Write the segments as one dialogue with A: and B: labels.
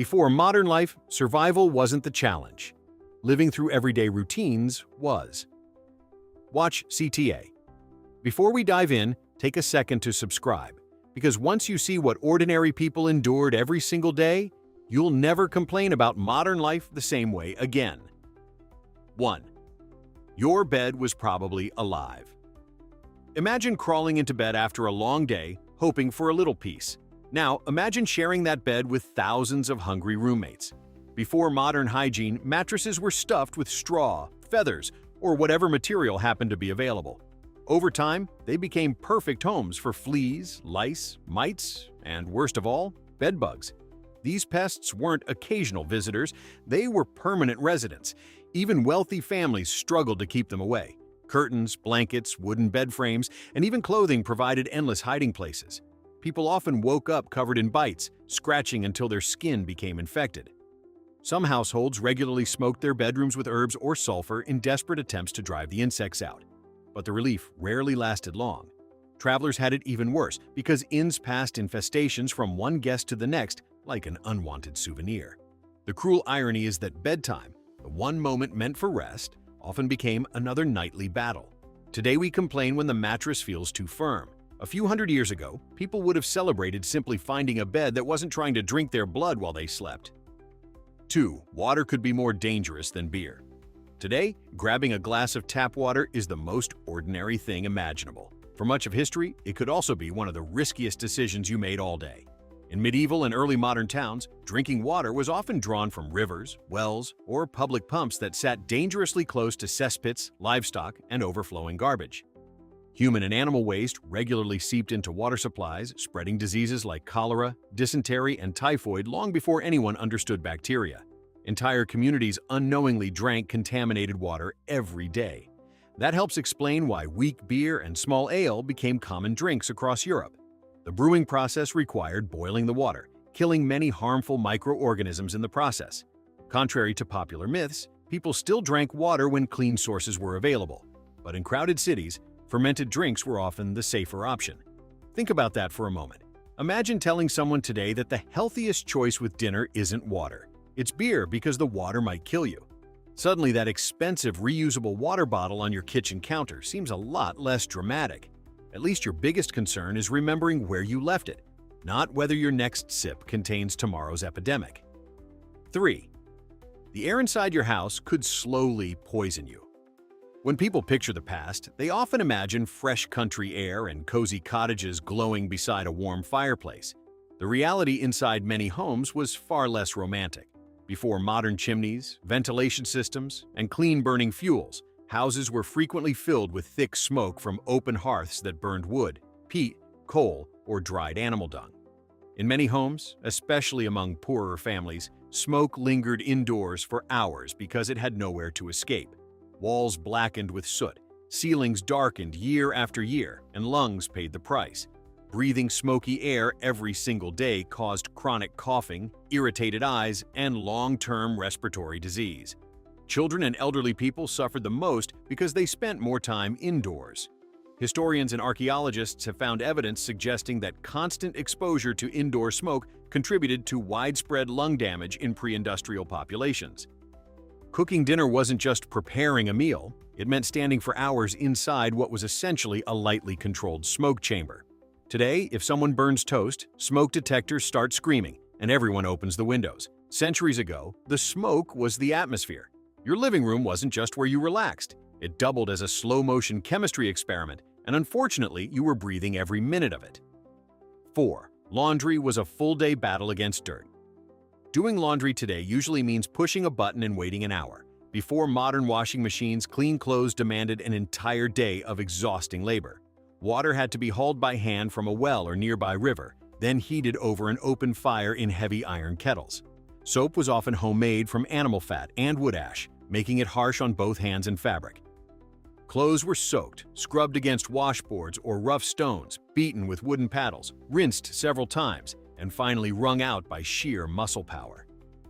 A: Before modern life, survival wasn't the challenge. Living through everyday routines was. Watch CTA. Before we dive in, take a second to subscribe, because once you see what ordinary people endured every single day, you'll never complain about modern life the same way again. 1. Your bed was probably alive. Imagine crawling into bed after a long day, hoping for a little peace. Now, imagine sharing that bed with thousands of hungry roommates. Before modern hygiene, mattresses were stuffed with straw, feathers, or whatever material happened to be available. Over time, they became perfect homes for fleas, lice, mites, and worst of all, bedbugs. These pests weren't occasional visitors, they were permanent residents. Even wealthy families struggled to keep them away. Curtains, blankets, wooden bed frames, and even clothing provided endless hiding places. People often woke up covered in bites, scratching until their skin became infected. Some households regularly smoked their bedrooms with herbs or sulfur in desperate attempts to drive the insects out. But the relief rarely lasted long. Travelers had it even worse because inns passed infestations from one guest to the next like an unwanted souvenir. The cruel irony is that bedtime, the one moment meant for rest, often became another nightly battle. Today we complain when the mattress feels too firm. A few hundred years ago, people would have celebrated simply finding a bed that wasn't trying to drink their blood while they slept. 2. Water could be more dangerous than beer. Today, grabbing a glass of tap water is the most ordinary thing imaginable. For much of history, it could also be one of the riskiest decisions you made all day. In medieval and early modern towns, drinking water was often drawn from rivers, wells, or public pumps that sat dangerously close to cesspits, livestock, and overflowing garbage. Human and animal waste regularly seeped into water supplies, spreading diseases like cholera, dysentery, and typhoid long before anyone understood bacteria. Entire communities unknowingly drank contaminated water every day. That helps explain why weak beer and small ale became common drinks across Europe. The brewing process required boiling the water, killing many harmful microorganisms in the process. Contrary to popular myths, people still drank water when clean sources were available. But in crowded cities, fermented drinks were often the safer option. Think about that for a moment. Imagine telling someone today that the healthiest choice with dinner isn't water. It's beer because the water might kill you. Suddenly, that expensive reusable water bottle on your kitchen counter seems a lot less dramatic. At least your biggest concern is remembering where you left it, not whether your next sip contains tomorrow's epidemic. 3. The air inside your house could slowly poison you. When people picture the past, they often imagine fresh country air and cozy cottages glowing beside a warm fireplace. The reality inside many homes was far less romantic. Before modern chimneys, ventilation systems, and clean-burning fuels, houses were frequently filled with thick smoke from open hearths that burned wood, peat, coal, or dried animal dung. In many homes, especially among poorer families, smoke lingered indoors for hours because it had nowhere to escape. Walls blackened with soot, ceilings darkened year after year, and lungs paid the price. Breathing smoky air every single day caused chronic coughing, irritated eyes, and long-term respiratory disease. Children and elderly people suffered the most because they spent more time indoors. Historians and archaeologists have found evidence suggesting that constant exposure to indoor smoke contributed to widespread lung damage in pre-industrial populations. Cooking dinner wasn't just preparing a meal, it meant standing for hours inside what was essentially a lightly controlled smoke chamber. Today, if someone burns toast, smoke detectors start screaming, and everyone opens the windows. Centuries ago, the smoke was the atmosphere. Your living room wasn't just where you relaxed. It doubled as a slow-motion chemistry experiment, and unfortunately, you were breathing every minute of it. 4. Laundry was a full-day battle against dirt. Doing laundry today usually means pushing a button and waiting an hour. Before modern washing machines, clean clothes demanded an entire day of exhausting labor. Water had to be hauled by hand from a well or nearby river, then heated over an open fire in heavy iron kettles. Soap was often homemade from animal fat and wood ash, making it harsh on both hands and fabric. Clothes were soaked, scrubbed against washboards or rough stones, beaten with wooden paddles, rinsed several times, and finally wrung out by sheer muscle power.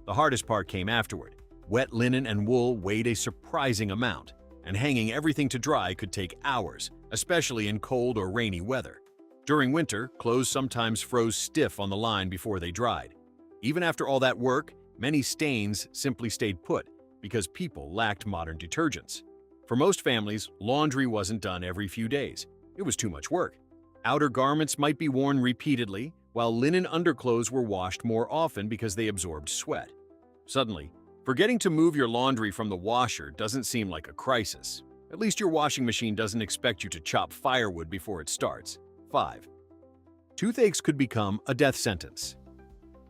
A: The hardest part came afterward. Wet linen and wool weighed a surprising amount, and hanging everything to dry could take hours, especially in cold or rainy weather. During winter, clothes sometimes froze stiff on the line before they dried. Even after all that work, many stains simply stayed put because people lacked modern detergents. For most families, laundry wasn't done every few days. It was too much work. Outer garments might be worn repeatedly, while linen underclothes were washed more often because they absorbed sweat. Suddenly, forgetting to move your laundry from the washer doesn't seem like a crisis. At least your washing machine doesn't expect you to chop firewood before it starts. 5. Toothaches could become a death sentence.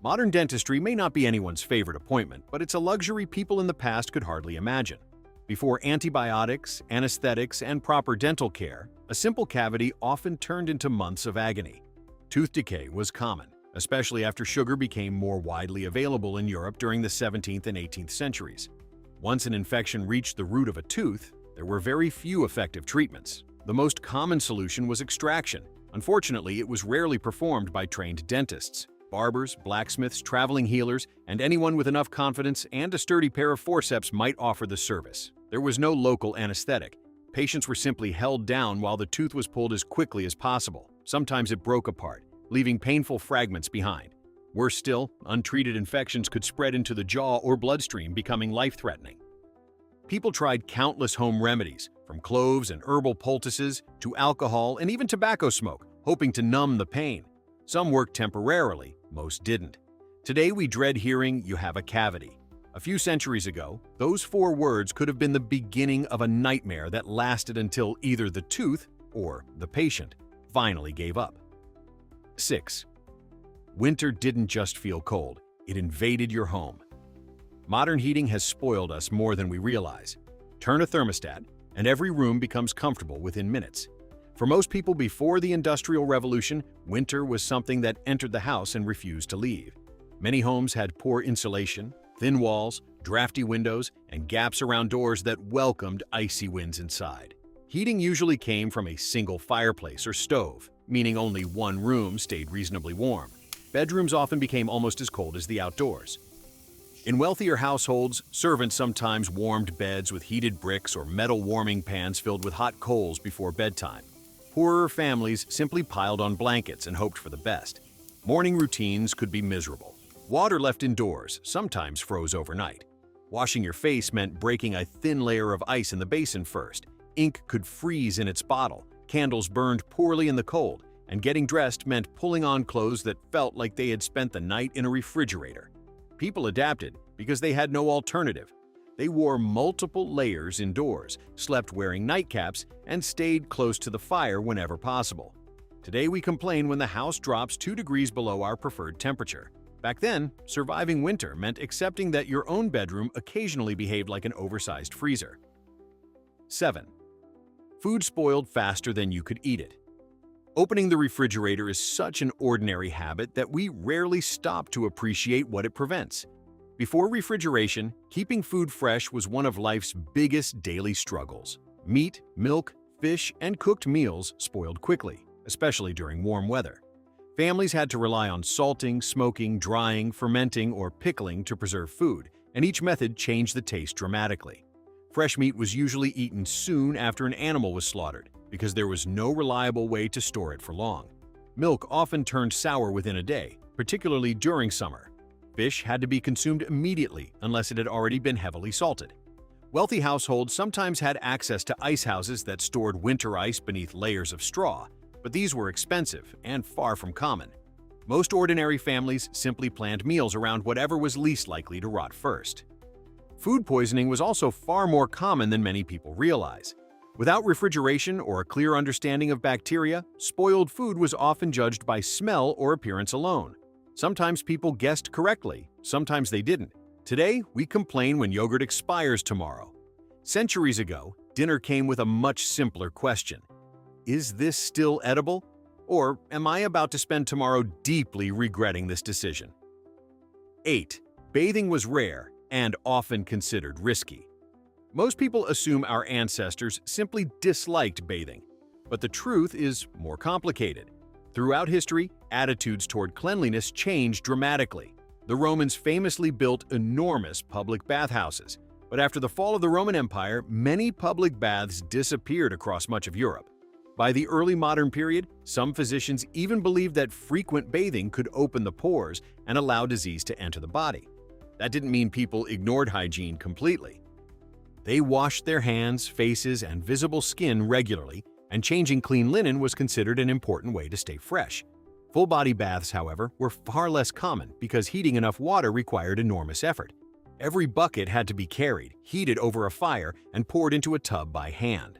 A: Modern dentistry may not be anyone's favorite appointment, but it's a luxury people in the past could hardly imagine. Before antibiotics, anesthetics, and proper dental care, a simple cavity often turned into months of agony. Tooth decay was common, especially after sugar became more widely available in Europe during the 17th and 18th centuries. Once an infection reached the root of a tooth, there were very few effective treatments. The most common solution was extraction. Unfortunately, it was rarely performed by trained dentists. Barbers, blacksmiths, traveling healers, and anyone with enough confidence and a sturdy pair of forceps might offer the service. There was no local anesthetic. Patients were simply held down while the tooth was pulled as quickly as possible. Sometimes it broke apart, leaving painful fragments behind. Worse still, untreated infections could spread into the jaw or bloodstream, becoming life-threatening. People tried countless home remedies, from cloves and herbal poultices to alcohol and even tobacco smoke, hoping to numb the pain. Some worked temporarily, most didn't. Today we dread hearing, "You have a cavity." A few centuries ago, those 4 words could have been the beginning of a nightmare that lasted until either the tooth or the patient finally gave up. 6. Winter didn't just feel cold, it invaded your home. Modern heating has spoiled us more than we realize. Turn a thermostat, and every room becomes comfortable within minutes. For most people before the Industrial Revolution, winter was something that entered the house and refused to leave. Many homes had poor insulation, thin walls, drafty windows, and gaps around doors that welcomed icy winds inside. Heating usually came from a single fireplace or stove, meaning only one room stayed reasonably warm. Bedrooms often became almost as cold as the outdoors. In wealthier households, servants sometimes warmed beds with heated bricks or metal warming pans filled with hot coals before bedtime. Poorer families simply piled on blankets and hoped for the best. Morning routines could be miserable. Water left indoors sometimes froze overnight. Washing your face meant breaking a thin layer of ice in the basin first. Ink could freeze in its bottle, candles burned poorly in the cold, and getting dressed meant pulling on clothes that felt like they had spent the night in a refrigerator. People adapted because they had no alternative. They wore multiple layers indoors, slept wearing nightcaps, and stayed close to the fire whenever possible. Today we complain when the house drops 2 degrees below our preferred temperature. Back then, surviving winter meant accepting that your own bedroom occasionally behaved like an oversized freezer. 7. Food spoiled faster than you could eat it. Opening the refrigerator is such an ordinary habit that we rarely stop to appreciate what it prevents. Before refrigeration, keeping food fresh was one of life's biggest daily struggles. Meat, milk, fish, and cooked meals spoiled quickly, especially during warm weather. Families had to rely on salting, smoking, drying, fermenting, or pickling to preserve food, and each method changed the taste dramatically. Fresh meat was usually eaten soon after an animal was slaughtered, because there was no reliable way to store it for long. Milk often turned sour within a day, particularly during summer. Fish had to be consumed immediately unless it had already been heavily salted. Wealthy households sometimes had access to ice houses that stored winter ice beneath layers of straw, but these were expensive and far from common. Most ordinary families simply planned meals around whatever was least likely to rot first. Food poisoning was also far more common than many people realize. Without refrigeration or a clear understanding of bacteria, spoiled food was often judged by smell or appearance alone. Sometimes people guessed correctly, sometimes they didn't. Today, we complain when yogurt expires tomorrow. Centuries ago, dinner came with a much simpler question. Is this still edible? Or am I about to spend tomorrow deeply regretting this decision? 8. Bathing was rare and often considered risky. Most people assume our ancestors simply disliked bathing, but the truth is more complicated. Throughout history, attitudes toward cleanliness changed dramatically. The Romans famously built enormous public bathhouses, but after the fall of the Roman Empire, many public baths disappeared across much of Europe. By the early modern period, some physicians even believed that frequent bathing could open the pores and allow disease to enter the body. That didn't mean people ignored hygiene completely. They washed their hands, faces, and visible skin regularly, and changing clean linen was considered an important way to stay fresh. Full-body baths, however, were far less common because heating enough water required enormous effort. Every bucket had to be carried, heated over a fire, and poured into a tub by hand.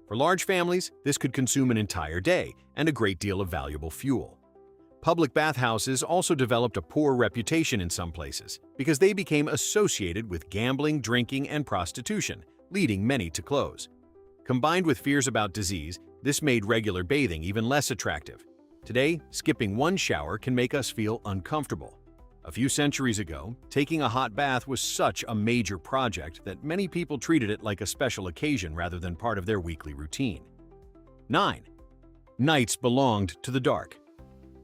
A: For large families, this could consume an entire day and a great deal of valuable fuel. Public bathhouses also developed a poor reputation in some places because they became associated with gambling, drinking, and prostitution, leading many to close. Combined with fears about disease, this made regular bathing even less attractive. Today, skipping one shower can make us feel uncomfortable. A few centuries ago, taking a hot bath was such a major project that many people treated it like a special occasion rather than part of their weekly routine. 9. Nights belonged to the dark.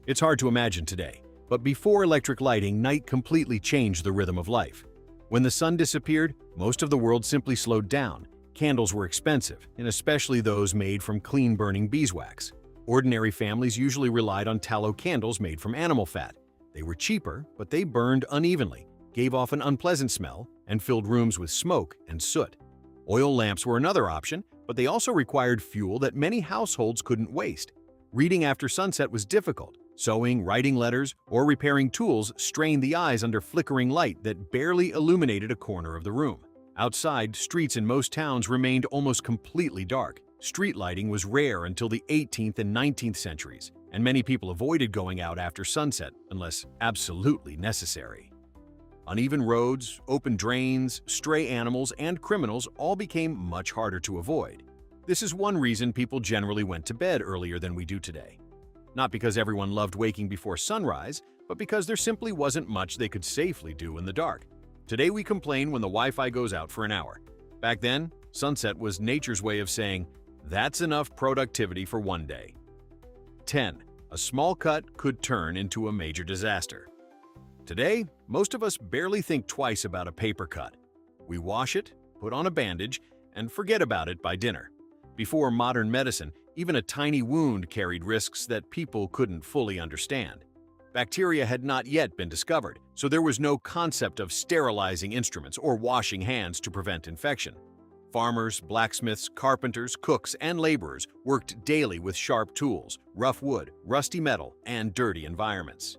A: It's hard to imagine today, but before electric lighting, night completely changed the rhythm of life. When the sun disappeared, most of the world simply slowed down. Candles were expensive, and especially those made from clean-burning beeswax. Ordinary families usually relied on tallow candles made from animal fat. They were cheaper, but they burned unevenly, gave off an unpleasant smell, and filled rooms with smoke and soot. Oil lamps were another option, but they also required fuel that many households couldn't waste. Reading after sunset was difficult. Sewing, writing letters, or repairing tools strained the eyes under flickering light that barely illuminated a corner of the room. Outside, streets in most towns remained almost completely dark. Street lighting was rare until the 18th and 19th centuries, and many people avoided going out after sunset unless absolutely necessary. Uneven roads, open drains, stray animals, and criminals all became much harder to avoid. This is one reason people generally went to bed earlier than we do today. Not because everyone loved waking before sunrise, but because there simply wasn't much they could safely do in the dark. Today we complain when the Wi-Fi goes out for an hour. Back then, sunset was nature's way of saying, "That's enough productivity for one day." 10. A small cut could turn into a major disaster. Today, most of us barely think twice about a paper cut. We wash it, put on a bandage, and forget about it by dinner. Before modern medicine, even a tiny wound carried risks that people couldn't fully understand. Bacteria had not yet been discovered, so there was no concept of sterilizing instruments or washing hands to prevent infection. Farmers, blacksmiths, carpenters, cooks, and laborers worked daily with sharp tools, rough wood, rusty metal, and dirty environments.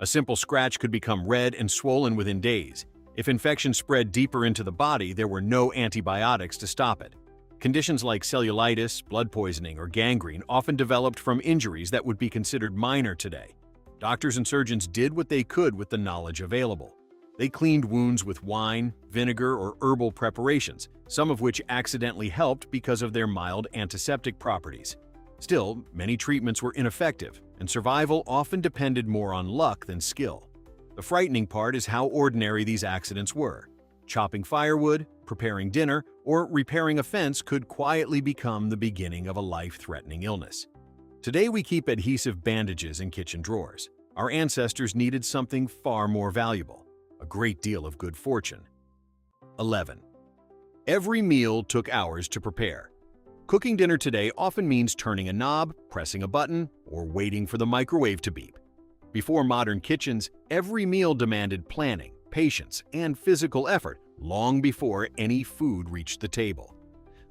A: A simple scratch could become red and swollen within days. If infection spread deeper into the body, there were no antibiotics to stop it. Conditions like cellulitis, blood poisoning, or gangrene often developed from injuries that would be considered minor today. Doctors and surgeons did what they could with the knowledge available. They cleaned wounds with wine, vinegar, or herbal preparations, some of which accidentally helped because of their mild antiseptic properties. Still, many treatments were ineffective, and survival often depended more on luck than skill. The frightening part is how ordinary these accidents were. Chopping firewood, preparing dinner, or repairing a fence could quietly become the beginning of a life-threatening illness. Today we keep adhesive bandages in kitchen drawers. Our ancestors needed something far more valuable, a great deal of good fortune. 11. Every meal took hours to prepare. Cooking dinner today often means turning a knob, pressing a button, or waiting for the microwave to beep. Before modern kitchens, every meal demanded planning, patience, and physical effort long before any food reached the table.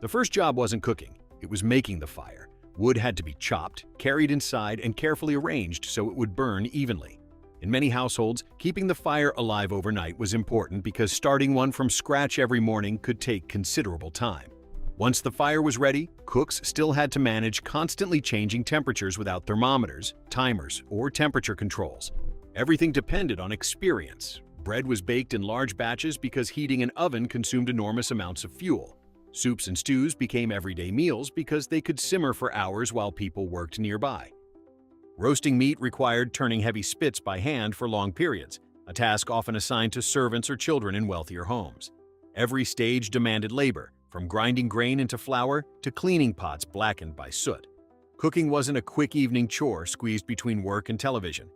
A: The first job wasn't cooking, it was making the fire. Wood had to be chopped, carried inside, and carefully arranged so it would burn evenly. In many households, keeping the fire alive overnight was important because starting one from scratch every morning could take considerable time. Once the fire was ready, cooks still had to manage constantly changing temperatures without thermometers, timers, or temperature controls. Everything depended on experience. Bread was baked in large batches because heating an oven consumed enormous amounts of fuel. Soups and stews became everyday meals because they could simmer for hours while people worked nearby. Roasting meat required turning heavy spits by hand for long periods, a task often assigned to servants or children in wealthier homes. Every stage demanded labor, from grinding grain into flour to cleaning pots blackened by soot. Cooking wasn't a quick evening chore squeezed between work and television.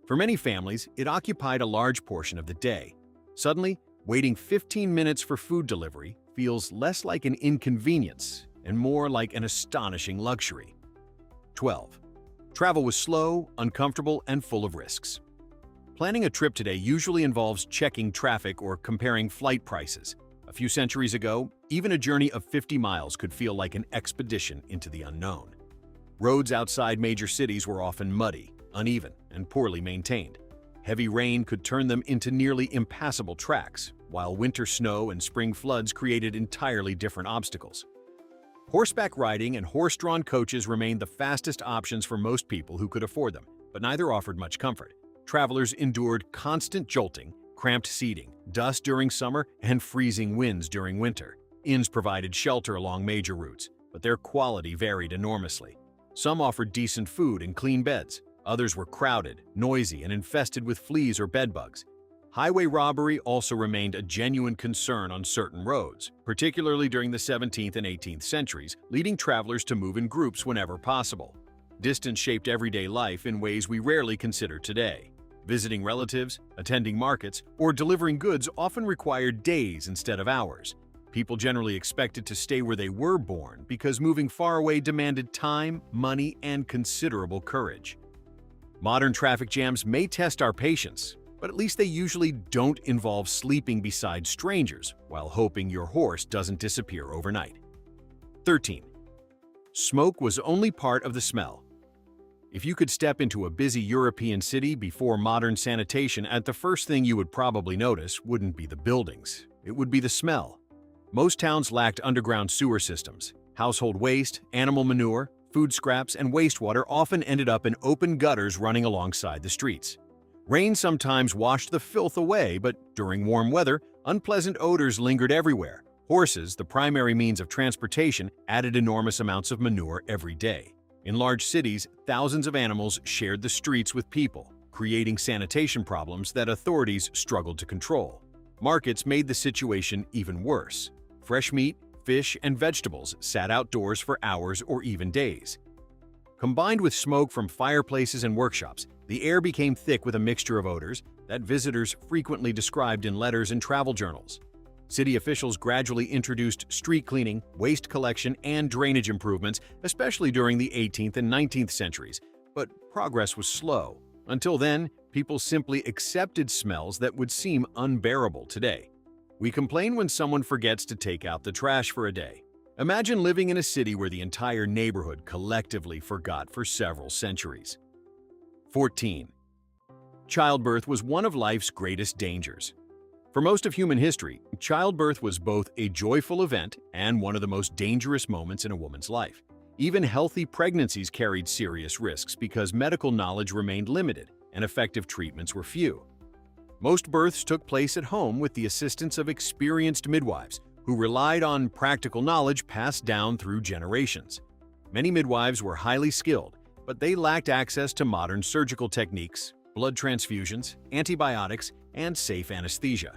A: For many families, it occupied a large portion of the day. Suddenly, waiting 15 minutes for food delivery feels less like an inconvenience and more like an astonishing luxury. 12. Travel was slow, uncomfortable, and full of risks. Planning a trip today usually involves checking traffic or comparing flight prices. A few centuries ago, even a journey of 50 miles could feel like an expedition into the unknown. Roads outside major cities were often muddy, uneven, and poorly maintained. Heavy rain could turn them into nearly impassable tracks, while winter snow and spring floods created entirely different obstacles. Horseback riding and horse-drawn coaches remained the fastest options for most people who could afford them, but neither offered much comfort. Travelers endured constant jolting, cramped seating, dust during summer, and freezing winds during winter. Inns provided shelter along major routes, but their quality varied enormously. Some offered decent food and clean beds. Others were crowded, noisy, and infested with fleas or bedbugs. Highway robbery also remained a genuine concern on certain roads, particularly during the 17th and 18th centuries, leading travelers to move in groups whenever possible. Distance shaped everyday life in ways we rarely consider today. Visiting relatives, attending markets, or delivering goods often required days instead of hours. People generally expected to stay where they were born because moving far away demanded time, money, and considerable courage. Modern traffic jams may test our patience, but at least they usually don't involve sleeping beside strangers while hoping your horse doesn't disappear overnight. 13. Smoke was only part of the smell. If you could step into a busy European city before modern sanitation, the first thing you would probably notice wouldn't be the buildings, it would be the smell. Most towns lacked underground sewer systems. Household waste, animal manure, food scraps, and wastewater often ended up in open gutters running alongside the streets. Rain sometimes washed the filth away, but during warm weather, unpleasant odors lingered everywhere. Horses, the primary means of transportation, added enormous amounts of manure every day. In large cities, thousands of animals shared the streets with people, creating sanitation problems that authorities struggled to control. Markets made the situation even worse. Fresh meat, fish, and vegetables sat outdoors for hours or even days. Combined with smoke from fireplaces and workshops, the air became thick with a mixture of odors that visitors frequently described in letters and travel journals. City officials gradually introduced street cleaning, waste collection, and drainage improvements, especially during the 18th and 19th centuries, but progress was slow. Until then, people simply accepted smells that would seem unbearable today. We complain when someone forgets to take out the trash for a day. Imagine living in a city where the entire neighborhood collectively forgot for several centuries. 14. Childbirth was one of life's greatest dangers. For most of human history, childbirth was both a joyful event and one of the most dangerous moments in a woman's life. Even healthy pregnancies carried serious risks because medical knowledge remained limited and effective treatments were few. Most births took place at home with the assistance of experienced midwives who relied on practical knowledge passed down through generations. Many midwives were highly skilled, but they lacked access to modern surgical techniques, blood transfusions, antibiotics, and safe anesthesia.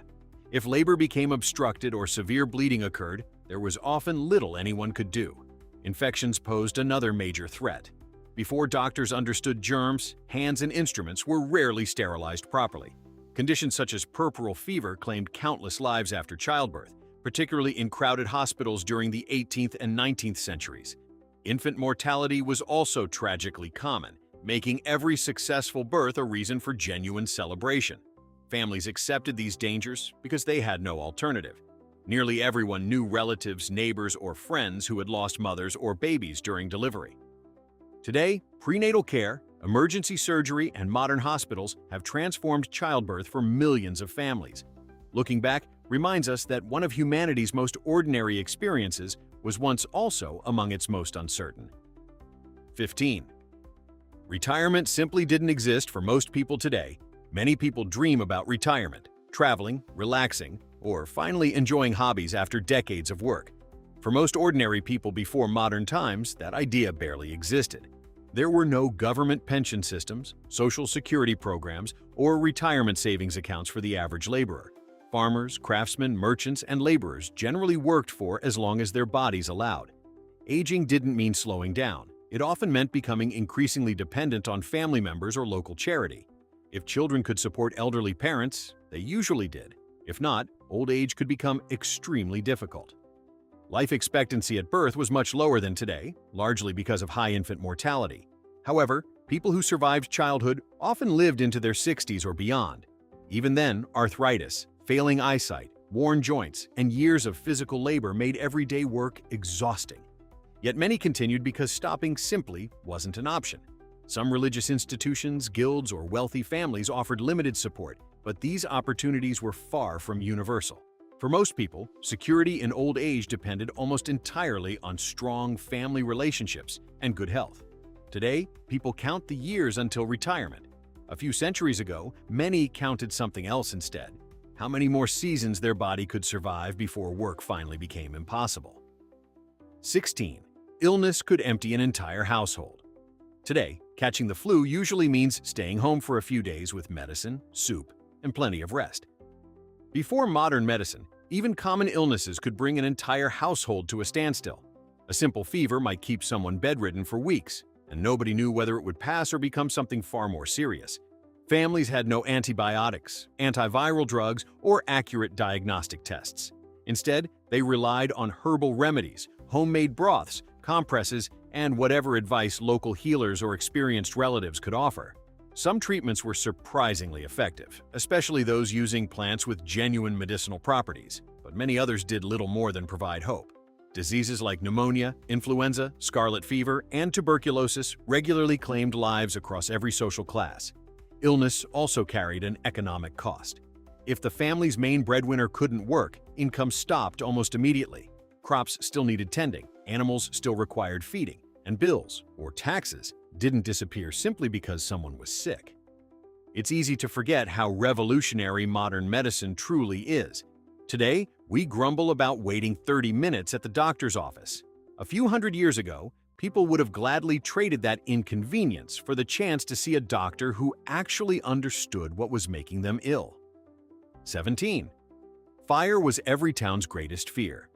A: If labor became obstructed or severe bleeding occurred, there was often little anyone could do. Infections posed another major threat. Before doctors understood germs, hands and instruments were rarely sterilized properly. Conditions such as puerperal fever claimed countless lives after childbirth, particularly in crowded hospitals during the 18th and 19th centuries. Infant mortality was also tragically common, making every successful birth a reason for genuine celebration. Families accepted these dangers because they had no alternative. Nearly everyone knew relatives, neighbors, or friends who had lost mothers or babies during delivery. Today, prenatal care, emergency surgery, and modern hospitals have transformed childbirth for millions of families. Looking back reminds us that one of humanity's most ordinary experiences was once also among its most uncertain. 15. Retirement simply didn't exist for most people today. Many people dream about retirement, traveling, relaxing, or finally enjoying hobbies after decades of work. For most ordinary people before modern times, that idea barely existed. There were no government pension systems, social security programs, or retirement savings accounts for the average laborer. Farmers, craftsmen, merchants, and laborers generally worked for as long as their bodies allowed. Aging didn't mean slowing down. It often meant becoming increasingly dependent on family members or local charity. If children could support elderly parents, they usually did. If not, old age could become extremely difficult. Life expectancy at birth was much lower than today, largely because of high infant mortality. However, people who survived childhood often lived into their 60s or beyond. Even then, arthritis, failing eyesight, worn joints, and years of physical labor made everyday work exhausting. Yet many continued because stopping simply wasn't an option. Some religious institutions, guilds, or wealthy families offered limited support, but these opportunities were far from universal. For most people, security in old age depended almost entirely on strong family relationships and good health. Today, people count the years until retirement. A few centuries ago, many counted something else instead: how many more seasons their body could survive before work finally became impossible. 16. Illness could empty an entire household. Today, catching the flu usually means staying home for a few days with medicine, soup, and plenty of rest. Before modern medicine, even common illnesses could bring an entire household to a standstill. A simple fever might keep someone bedridden for weeks, and nobody knew whether it would pass or become something far more serious. Families had no antibiotics, antiviral drugs, or accurate diagnostic tests. Instead, they relied on herbal remedies, homemade broths, compresses, and whatever advice local healers or experienced relatives could offer. Some treatments were surprisingly effective, especially those using plants with genuine medicinal properties, but many others did little more than provide hope. Diseases like pneumonia, influenza, scarlet fever, and tuberculosis regularly claimed lives across every social class. Illness also carried an economic cost. If the family's main breadwinner couldn't work, income stopped almost immediately. Crops still needed tending, animals still required feeding, and bills, or taxes, didn't disappear simply because someone was sick. It's easy to forget how revolutionary modern medicine truly is. Today, we grumble about waiting 30 minutes at the doctor's office. A few hundred years ago, people would have gladly traded that inconvenience for the chance to see a doctor who actually understood what was making them ill. 17. Fire was every town's greatest fear.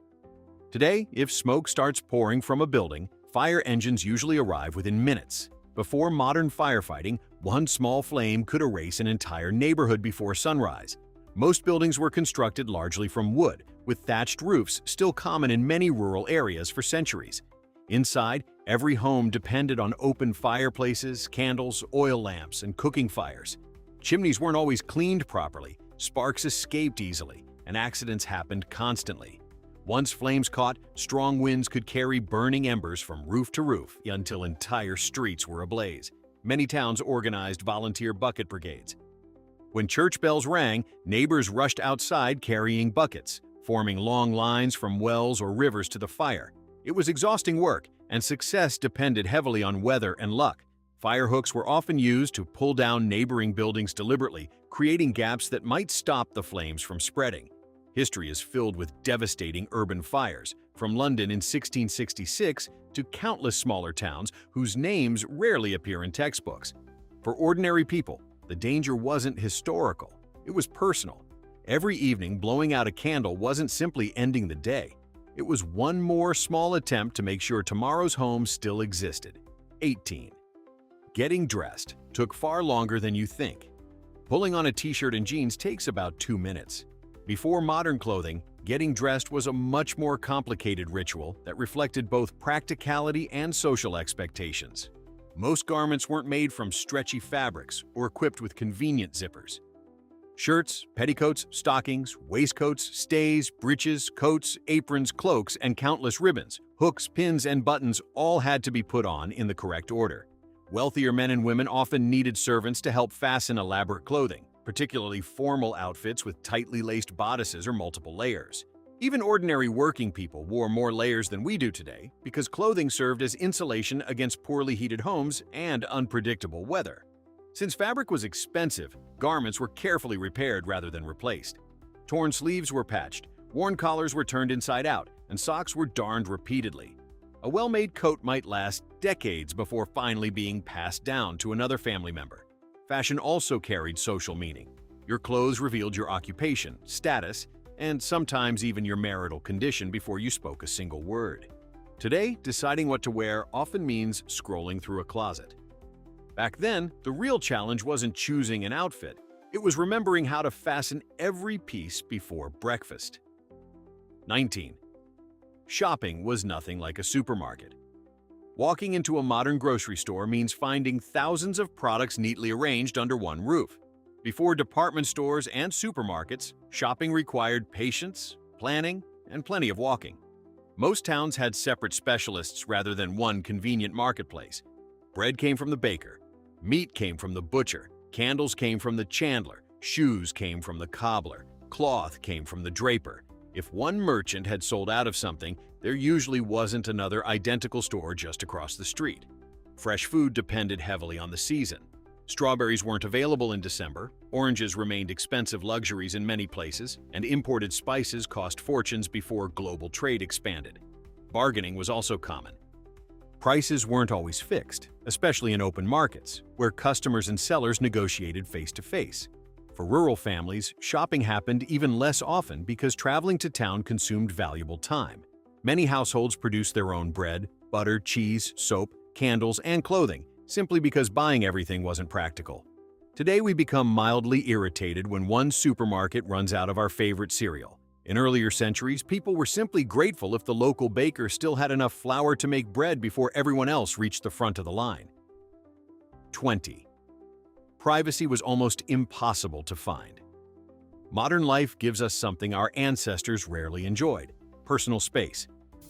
A: Today, if smoke starts pouring from a building, fire engines usually arrive within minutes. Before modern firefighting, one small flame could erase an entire neighborhood before sunrise. Most buildings were constructed largely from wood, with thatched roofs still common in many rural areas for centuries. Inside, every home depended on open fireplaces, candles, oil lamps, and cooking fires. Chimneys weren't always cleaned properly, sparks escaped easily, and accidents happened constantly. Once flames caught, strong winds could carry burning embers from roof to roof until entire streets were ablaze. Many towns organized volunteer bucket brigades. When church bells rang, neighbors rushed outside carrying buckets, forming long lines from wells or rivers to the fire. It was exhausting work, and success depended heavily on weather and luck. Fire hooks were often used to pull down neighboring buildings deliberately, creating gaps that might stop the flames from spreading. History is filled with devastating urban fires, from London in 1666 to countless smaller towns whose names rarely appear in textbooks. For ordinary people, the danger wasn't historical, it was personal. Every evening, blowing out a candle wasn't simply ending the day. It was one more small attempt to make sure tomorrow's home still existed. 18. Getting dressed took far longer than you think. Pulling on a t-shirt and jeans takes about 2 minutes. Before modern clothing, getting dressed was a much more complicated ritual that reflected both practicality and social expectations. Most garments weren't made from stretchy fabrics or equipped with convenient zippers. Shirts, petticoats, stockings, waistcoats, stays, breeches, coats, aprons, cloaks, and countless ribbons, hooks, pins, and buttons all had to be put on in the correct order. Wealthier men and women often needed servants to help fasten elaborate clothing, particularly formal outfits with tightly laced bodices or multiple layers. Even ordinary working people wore more layers than we do today because clothing served as insulation against poorly heated homes and unpredictable weather. Since fabric was expensive, garments were carefully repaired rather than replaced. Torn sleeves were patched, worn collars were turned inside out, and socks were darned repeatedly. A well-made coat might last decades before finally being passed down to another family member. Fashion also carried social meaning. Your clothes revealed your occupation, status, and sometimes even your marital condition before you spoke a single word. Today, deciding what to wear often means scrolling through a closet. Back then, the real challenge wasn't choosing an outfit, it was remembering how to fasten every piece before breakfast. 19. Shopping was nothing like a supermarket. Walking into a modern grocery store means finding thousands of products neatly arranged under one roof. Before department stores and supermarkets, shopping required patience, planning, and plenty of walking. Most towns had separate specialists rather than one convenient marketplace. Bread came from the baker, meat came from the butcher, candles came from the chandler, shoes came from the cobbler, cloth came from the draper. If one merchant had sold out of something, there usually wasn't another identical store just across the street. Fresh food depended heavily on the season. Strawberries weren't available in December, oranges remained expensive luxuries in many places, and imported spices cost fortunes before global trade expanded. Bargaining was also common. Prices weren't always fixed, especially in open markets, where customers and sellers negotiated face-to-face. For rural families, shopping happened even less often because traveling to town consumed valuable time. Many households produced their own bread, butter, cheese, soap, candles, and clothing, simply because buying everything wasn't practical. Today we become mildly irritated when one supermarket runs out of our favorite cereal. In earlier centuries, people were simply grateful if the local baker still had enough flour to make bread before everyone else reached the front of the line. 20. Privacy was almost impossible to find. Modern life gives us something our ancestors rarely enjoyed: personal space.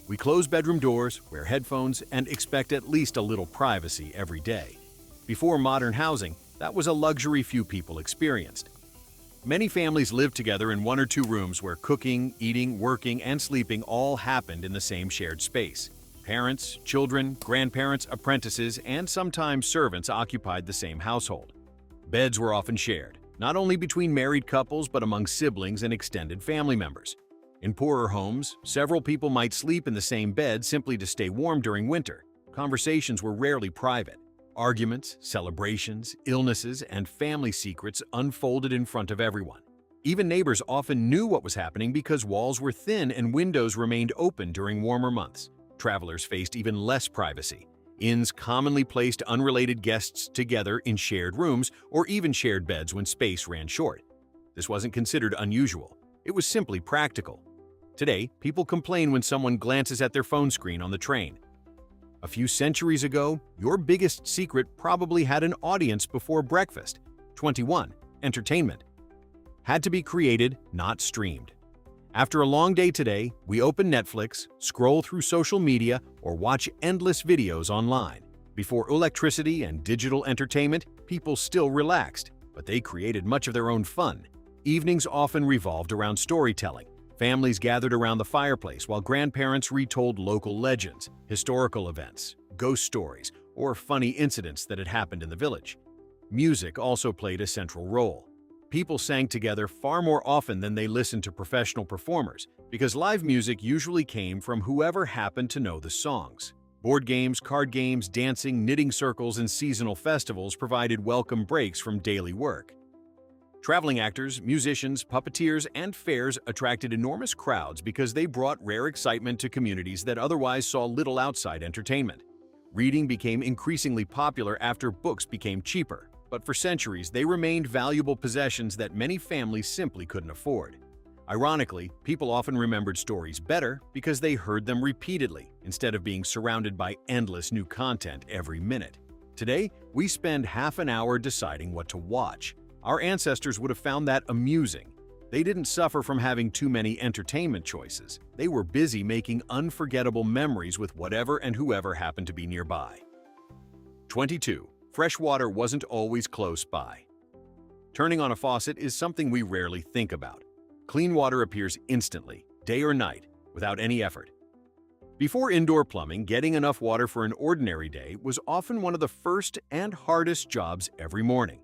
A: We close bedroom doors, wear headphones, and expect at least a little privacy every day. Before modern housing, that was a luxury few people experienced. Many families lived together in one or two rooms where cooking, eating, working, and sleeping all happened in the same shared space. Parents, children, grandparents, apprentices, and sometimes servants occupied the same household. Beds were often shared, not only between married couples but among siblings and extended family members. In poorer homes, several people might sleep in the same bed simply to stay warm during winter. Conversations were rarely private. Arguments, celebrations, illnesses, and family secrets unfolded in front of everyone. Even neighbors often knew what was happening because walls were thin and windows remained open during warmer months. Travelers faced even less privacy. Inns commonly placed unrelated guests together in shared rooms or even shared beds when space ran short. This wasn't considered unusual. It was simply practical. Today, people complain when someone glances at their phone screen on the train. A few centuries ago, your biggest secret probably had an audience before breakfast. 21. Entertainment had to be created, not streamed. After a long day today, we open Netflix, scroll through social media, or watch endless videos online. Before electricity and digital entertainment, people still relaxed, but they created much of their own fun. Evenings often revolved around storytelling. Families gathered around the fireplace while grandparents retold local legends, historical events, ghost stories, or funny incidents that had happened in the village. Music also played a central role. People sang together far more often than they listened to professional performers because live music usually came from whoever happened to know the songs. Board games, card games, dancing, knitting circles, and seasonal festivals provided welcome breaks from daily work. Traveling actors, musicians, puppeteers, and fairs attracted enormous crowds because they brought rare excitement to communities that otherwise saw little outside entertainment. Reading became increasingly popular after books became cheaper, but for centuries they remained valuable possessions that many families simply couldn't afford. Ironically, people often remembered stories better because they heard them repeatedly instead of being surrounded by endless new content every minute. Today, we spend half an hour deciding what to watch. Our ancestors would have found that amusing. They didn't suffer from having too many entertainment choices. They were busy making unforgettable memories with whatever and whoever happened to be nearby. 22. Fresh water wasn't always close by. Turning on a faucet is something we rarely think about. Clean water appears instantly, day or night, without any effort. Before indoor plumbing, getting enough water for an ordinary day was often one of the first and hardest jobs every morning.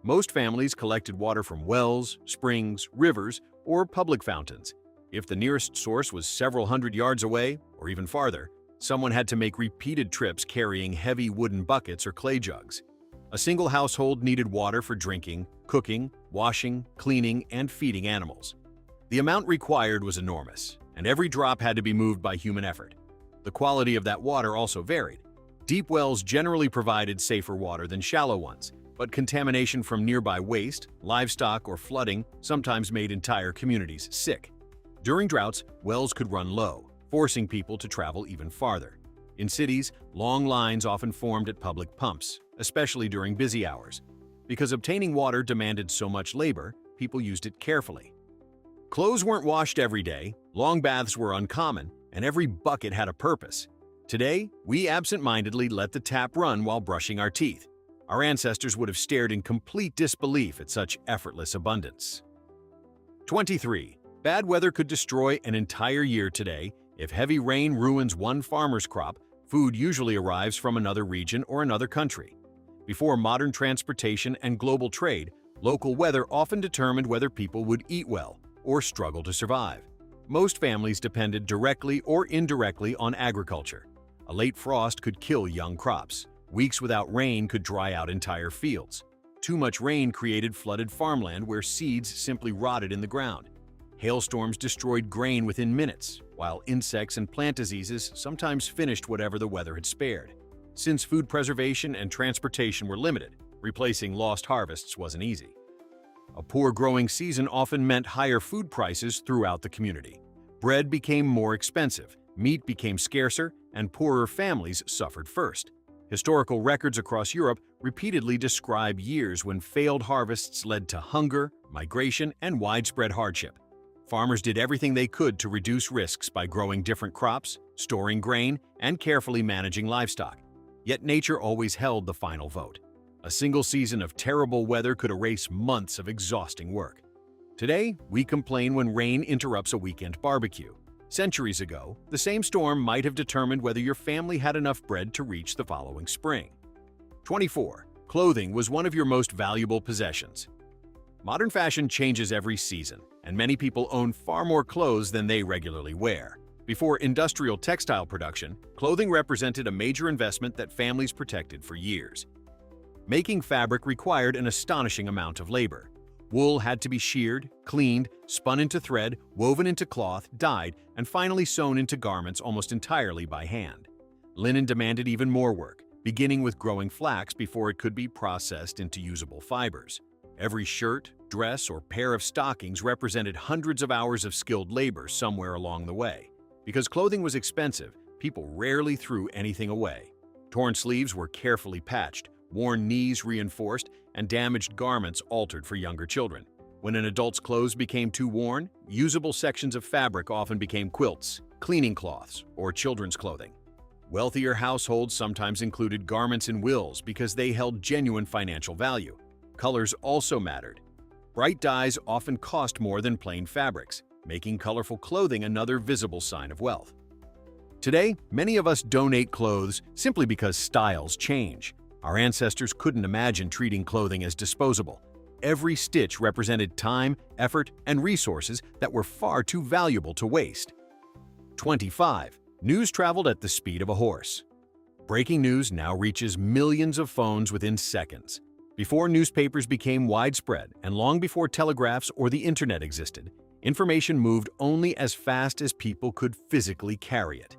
A: Most families collected water from wells, springs, rivers, or public fountains. If the nearest source was several hundred yards away, or even farther, someone had to make repeated trips carrying heavy wooden buckets or clay jugs. A single household needed water for drinking, cooking, washing, cleaning, and feeding animals. The amount required was enormous, and every drop had to be moved by human effort. The quality of that water also varied. Deep wells generally provided safer water than shallow ones, but contamination from nearby waste, livestock, or flooding sometimes made entire communities sick. During droughts, wells could run low, forcing people to travel even farther. In cities, long lines often formed at public pumps, especially during busy hours. Because obtaining water demanded so much labor, people used it carefully. Clothes weren't washed every day, long baths were uncommon, and every bucket had a purpose. Today, we absent-mindedly let the tap run while brushing our teeth. Our ancestors would have stared in complete disbelief at such effortless abundance. 23. Bad weather could destroy an entire year today. If heavy rain ruins one farmer's crop, food usually arrives from another region or another country. Before modern transportation and global trade, local weather often determined whether people would eat well or struggle to survive. Most families depended directly or indirectly on agriculture. A late frost could kill young crops. Weeks without rain could dry out entire fields. Too much rain created flooded farmland where seeds simply rotted in the ground. Hailstorms destroyed grain within minutes, while insects and plant diseases sometimes finished whatever the weather had spared. Since food preservation and transportation were limited, replacing lost harvests wasn't easy. A poor growing season often meant higher food prices throughout the community. Bread became more expensive, meat became scarcer, and poorer families suffered first. Historical records across Europe repeatedly describe years when failed harvests led to hunger, migration, and widespread hardship. Farmers did everything they could to reduce risks by growing different crops, storing grain, and carefully managing livestock. Yet nature always held the final vote. A single season of terrible weather could erase months of exhausting work. Today, we complain when rain interrupts a weekend barbecue. Centuries ago, the same storm might have determined whether your family had enough bread to reach the following spring. 24. Clothing was one of your most valuable possessions. Modern fashion changes every season, and many people own far more clothes than they regularly wear. Before industrial textile production, clothing represented a major investment that families protected for years. Making fabric required an astonishing amount of labor. Wool had to be sheared, cleaned, spun into thread, woven into cloth, dyed, and finally sewn into garments almost entirely by hand. Linen demanded even more work, beginning with growing flax before it could be processed into usable fibers. Every shirt, dress, or pair of stockings represented hundreds of hours of skilled labor somewhere along the way. Because clothing was expensive, people rarely threw anything away. Torn sleeves were carefully patched, worn knees reinforced, and damaged garments altered for younger children. When an adult's clothes became too worn, usable sections of fabric often became quilts, cleaning cloths, or children's clothing. Wealthier households sometimes included garments in wills because they held genuine financial value. Colors also mattered. Bright dyes often cost more than plain fabrics, making colorful clothing another visible sign of wealth. Today, many of us donate clothes simply because styles change. Our ancestors couldn't imagine treating clothing as disposable. Every stitch represented time, effort, and resources that were far too valuable to waste. 25. News traveled at the speed of a horse. Breaking news now reaches millions of phones within seconds. Before newspapers became widespread and long before telegraphs or the internet existed, information moved only as fast as people could physically carry it.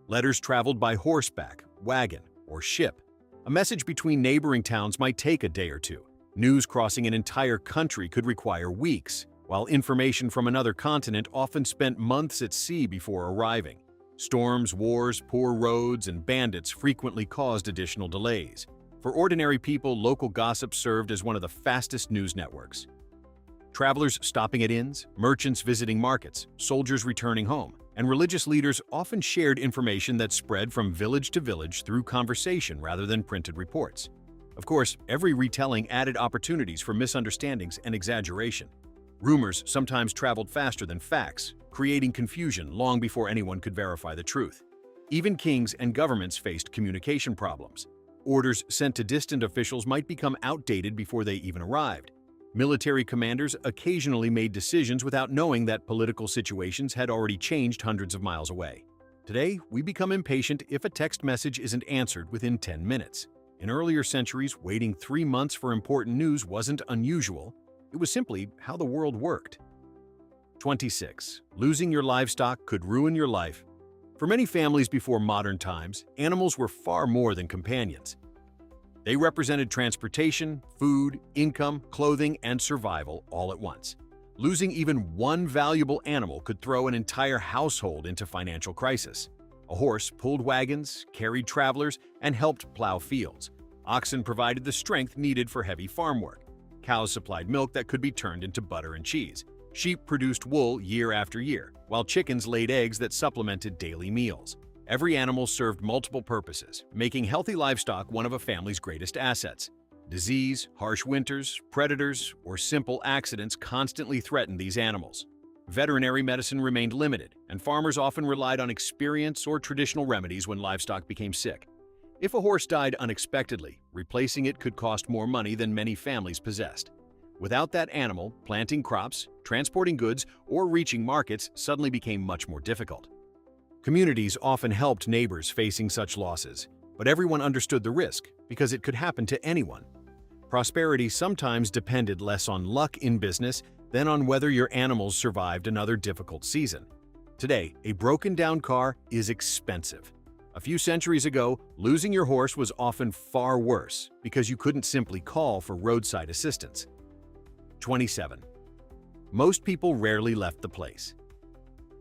A: Letters traveled by horseback, wagon, or ship. A message between neighboring towns might take a day or two. News crossing an entire country could require weeks, while information from another continent often spent months at sea before arriving. Storms, wars, poor roads, and bandits frequently caused additional delays. For ordinary people, local gossip served as one of the fastest news networks. Travelers stopping at inns, merchants visiting markets, soldiers returning home, and religious leaders often shared information that spread from village to village through conversation rather than printed reports. Of course, every retelling added opportunities for misunderstandings and exaggeration. Rumors sometimes traveled faster than facts, creating confusion long before anyone could verify the truth. Even kings and governments faced communication problems. Orders sent to distant officials might become outdated before they even arrived. Military commanders occasionally made decisions without knowing that political situations had already changed hundreds of miles away. Today, we become impatient if a text message isn't answered within 10 minutes. In earlier centuries, waiting 3 months for important news wasn't unusual. It was simply how the world worked. 26. Losing your livestock could ruin your life. For many families before modern times, animals were far more than companions. They represented transportation, food, income, clothing, and survival all at once. Losing even one valuable animal could throw an entire household into financial crisis. A horse pulled wagons, carried travelers, and helped plow fields. Oxen provided the strength needed for heavy farm work. Cows supplied milk that could be turned into butter and cheese. Sheep produced wool year after year, while chickens laid eggs that supplemented daily meals. Every animal served multiple purposes, making healthy livestock one of a family's greatest assets. Disease, harsh winters, predators, or simple accidents constantly threatened these animals. Veterinary medicine remained limited, and farmers often relied on experience or traditional remedies when livestock became sick. If a horse died unexpectedly, replacing it could cost more money than many families possessed. Without that animal, planting crops, transporting goods, or reaching markets suddenly became much more difficult. Communities often helped neighbors facing such losses, but everyone understood the risk because it could happen to anyone. Prosperity sometimes depended less on luck in business than on whether your animals survived another difficult season. Today, a broken-down car is expensive. A few centuries ago, losing your horse was often far worse because you couldn't simply call for roadside assistance. 27. Most people rarely left the place.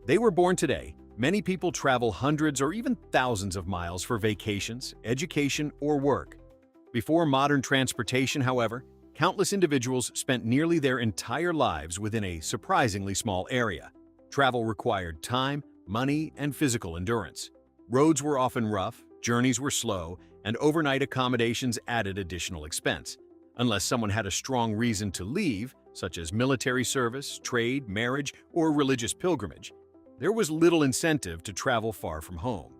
A: They were born today. Many people travel hundreds or even thousands of miles for vacations, education, or work. Before modern transportation, however, countless individuals spent nearly their entire lives within a surprisingly small area. Travel required time, money, and physical endurance. Roads were often rough, journeys were slow, and overnight accommodations added additional expense. Unless someone had a strong reason to leave, such as military service, trade, marriage, or religious pilgrimage, there was little incentive to travel far from home.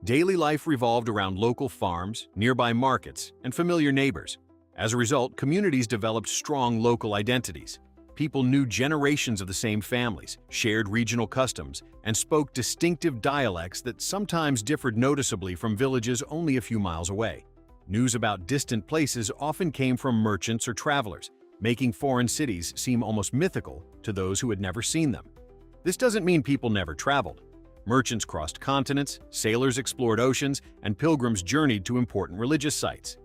A: Daily life revolved around local farms, nearby markets, and familiar neighbors. As a result, communities developed strong local identities. People knew generations of the same families, shared regional customs, and spoke distinctive dialects that sometimes differed noticeably from villages only a few miles away. News about distant places often came from merchants or travelers, making foreign cities seem almost mythical to those who had never seen them. This doesn't mean people never traveled. Merchants crossed continents, sailors explored oceans, and pilgrims journeyed to important religious sites.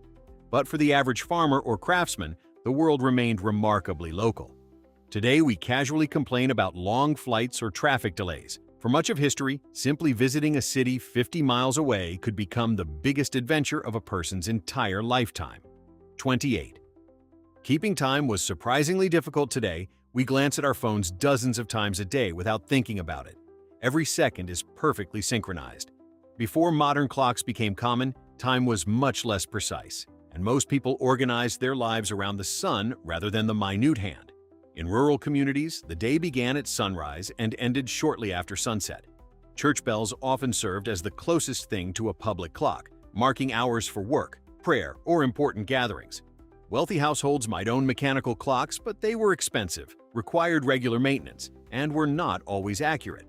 A: But for the average farmer or craftsman, the world remained remarkably local. Today, we casually complain about long flights or traffic delays. For much of history, simply visiting a city 50 miles away could become the biggest adventure of a person's entire lifetime. 28. Keeping time was surprisingly difficult today. We glance at our phones dozens of times a day without thinking about it. Every second is perfectly synchronized. Before modern clocks became common, time was much less precise, and most people organized their lives around the sun rather than the minute hand. In rural communities, the day began at sunrise and ended shortly after sunset. Church bells often served as the closest thing to a public clock, marking hours for work, prayer, or important gatherings. Wealthy households might own mechanical clocks, but they were expensive, required regular maintenance, and were not always accurate.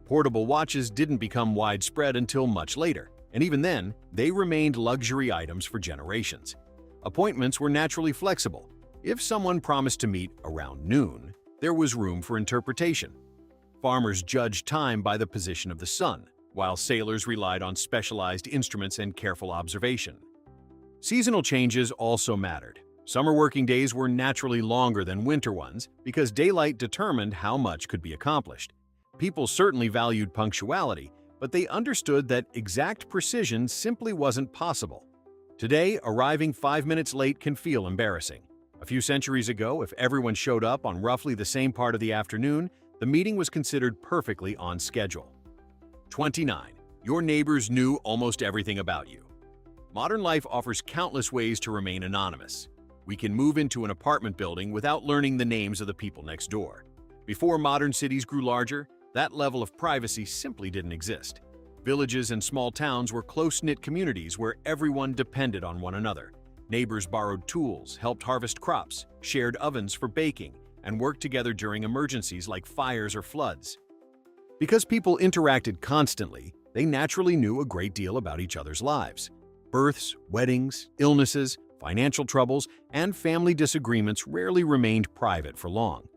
A: Portable watches didn't become widespread until much later, and even then, they remained luxury items for generations. Appointments were naturally flexible. If someone promised to meet around noon, there was room for interpretation. Farmers judged time by the position of the sun, while sailors relied on specialized instruments and careful observation. Seasonal changes also mattered. Summer working days were naturally longer than winter ones because daylight determined how much could be accomplished. People certainly valued punctuality, but they understood that exact precision simply wasn't possible. Today, arriving 5 minutes late can feel embarrassing. A few centuries ago, if everyone showed up on roughly the same part of the afternoon, the meeting was considered perfectly on schedule. 29. Your neighbors knew almost everything about you. Modern life offers countless ways to remain anonymous. We can move into an apartment building without learning the names of the people next door. Before modern cities grew larger, that level of privacy simply didn't exist. Villages and small towns were close-knit communities where everyone depended on one another. Neighbors borrowed tools, helped harvest crops, shared ovens for baking, and worked together during emergencies like fires or floods. Because people interacted constantly, they naturally knew a great deal about each other's lives. Births, weddings, illnesses, financial troubles, and family disagreements rarely remained private for long.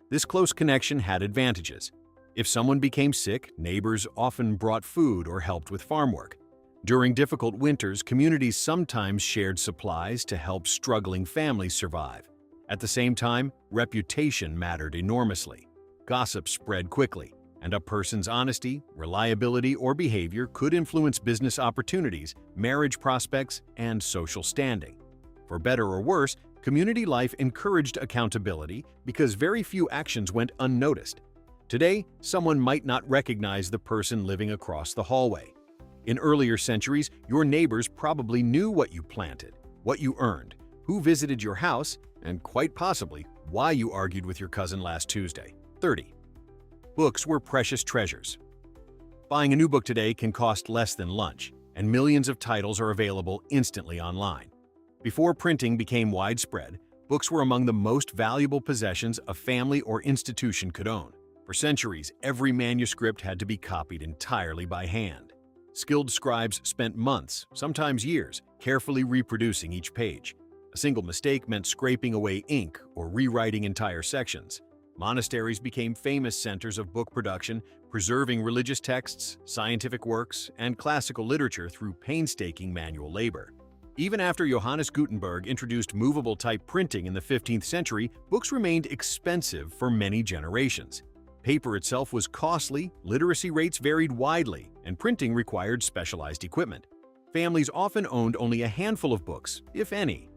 A: This close connection had advantages. If someone became sick, neighbors often brought food or helped with farm work. During difficult winters, communities sometimes shared supplies to help struggling families survive. At the same time, reputation mattered enormously. Gossip spread quickly, and a person's honesty, reliability, or behavior could influence business opportunities, marriage prospects, and social standing. For better or worse, community life encouraged accountability because very few actions went unnoticed. Today, someone might not recognize the person living across the hallway. In earlier centuries, your neighbors probably knew what you planted, what you earned, who visited your house, and quite possibly why you argued with your cousin last Tuesday. 30. Books were precious treasures. Buying a new book today can cost less than lunch, and millions of titles are available instantly online. Before printing became widespread, books were among the most valuable possessions a family or institution could own. For centuries, every manuscript had to be copied entirely by hand. Skilled scribes spent months, sometimes years, carefully reproducing each page. A single mistake meant scraping away ink or rewriting entire sections. Monasteries became famous centers of book production, preserving religious texts, scientific works, and classical literature through painstaking manual labor. Even after Johannes Gutenberg introduced movable type printing in the 15th century, books remained expensive for many generations. Paper itself was costly, literacy rates varied widely, and printing required specialized equipment. Families often owned only a handful of books, if any.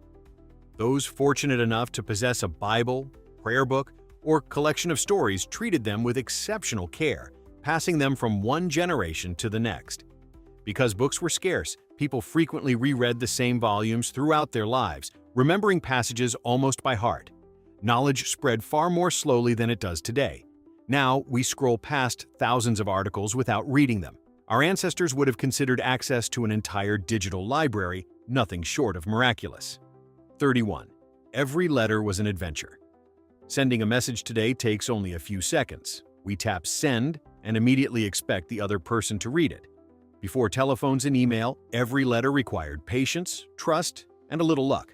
A: Those fortunate enough to possess a Bible, prayer book, or collection of stories treated them with exceptional care, passing them from one generation to the next. Because books were scarce, people frequently reread the same volumes throughout their lives, remembering passages almost by heart. Knowledge spread far more slowly than it does today. Now, we scroll past thousands of articles without reading them. Our ancestors would have considered access to an entire digital library nothing short of miraculous. 31. Every letter was an adventure. Sending a message today takes only a few seconds. We tap send and immediately expect the other person to read it. Before telephones and email, every letter required patience, trust, and a little luck.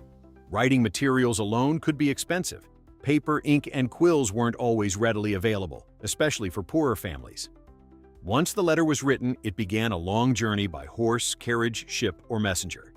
A: Writing materials alone could be expensive. Paper, ink, and quills weren't always readily available, especially for poorer families. Once the letter was written, it began a long journey by horse, carriage, ship, or messenger.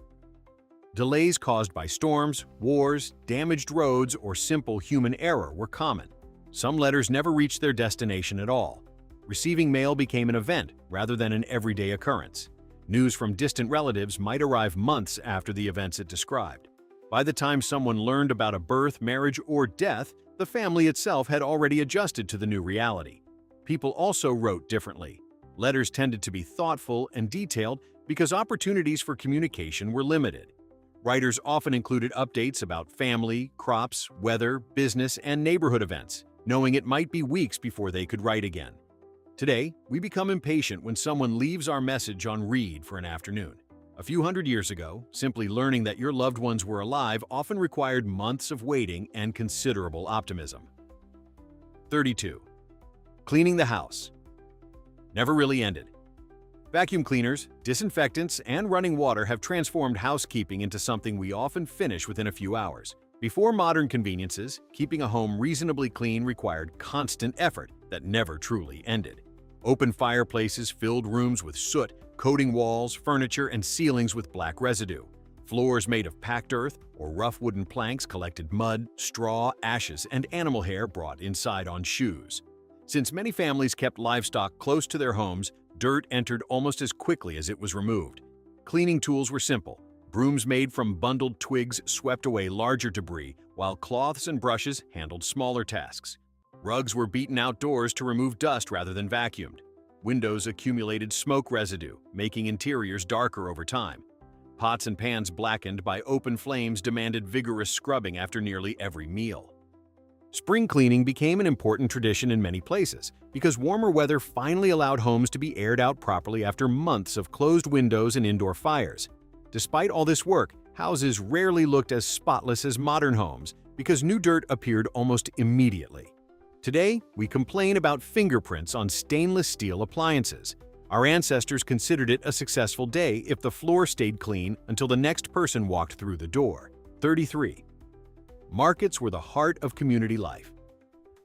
A: Delays caused by storms, wars, damaged roads, or simple human error were common. Some letters never reached their destination at all. Receiving mail became an event rather than an everyday occurrence. News from distant relatives might arrive months after the events it described. By the time someone learned about a birth, marriage, or death, the family itself had already adjusted to the new reality. People also wrote differently. Letters tended to be thoughtful and detailed because opportunities for communication were limited. Writers often included updates about family, crops, weather, business, and neighborhood events, knowing it might be weeks before they could write again. Today, we become impatient when someone leaves our message on read for an afternoon. A few hundred years ago, simply learning that your loved ones were alive often required months of waiting and considerable optimism. 32. Cleaning the house never really ended. Vacuum cleaners, disinfectants, and running water have transformed housekeeping into something we often finish within a few hours. Before modern conveniences, keeping a home reasonably clean required constant effort that never truly ended. Open fireplaces filled rooms with soot, coating walls, furniture, and ceilings with black residue. Floors made of packed earth or rough wooden planks collected mud, straw, ashes, and animal hair brought inside on shoes. Since many families kept livestock close to their homes, dirt entered almost as quickly as it was removed. Cleaning tools were simple. Brooms made from bundled twigs swept away larger debris, while cloths and brushes handled smaller tasks. Rugs were beaten outdoors to remove dust rather than vacuumed. Windows accumulated smoke residue, making interiors darker over time. Pots and pans blackened by open flames demanded vigorous scrubbing after nearly every meal. Spring cleaning became an important tradition in many places because warmer weather finally allowed homes to be aired out properly after months of closed windows and indoor fires. Despite all this work, houses rarely looked as spotless as modern homes because new dirt appeared almost immediately. Today, we complain about fingerprints on stainless steel appliances. Our ancestors considered it a successful day if the floor stayed clean until the next person walked through the door. 33. Markets were the heart of community life.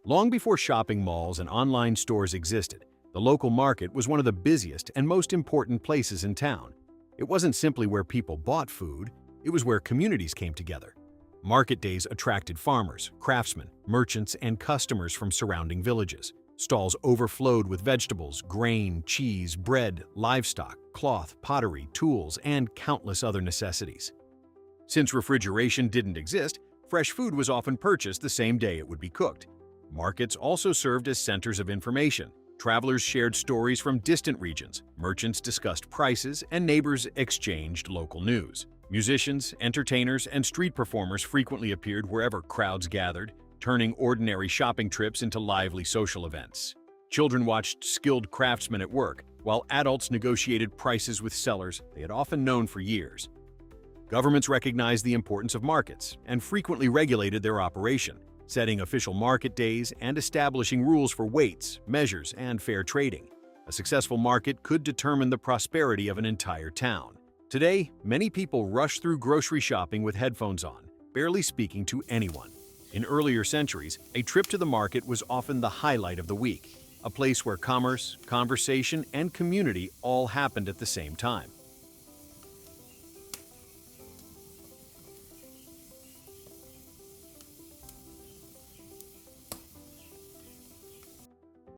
A: Long before shopping malls and online stores existed, the local market was one of the busiest and most important places in town. It wasn't simply where people bought food, it was where communities came together. Market days attracted farmers, craftsmen, merchants, and customers from surrounding villages. Stalls overflowed with vegetables, grain, cheese, bread, livestock, cloth, pottery, tools, and countless other necessities. Since refrigeration didn't exist, fresh food was often purchased the same day it would be cooked. Markets also served as centers of information. Travelers shared stories from distant regions, merchants discussed prices, and neighbors exchanged local news. Musicians, entertainers, and street performers frequently appeared wherever crowds gathered, turning ordinary shopping trips into lively social events. Children watched skilled craftsmen at work, while adults negotiated prices with sellers they had often known for years. Governments recognized the importance of markets and frequently regulated their operation, setting official market days and establishing rules for weights, measures, and fair trading. A successful market could determine the prosperity of an entire town. Today, many people rush through grocery shopping with headphones on, barely speaking to anyone. In earlier centuries, a trip to the market was often the highlight of the week, a place where commerce, conversation, and community all happened at the same time.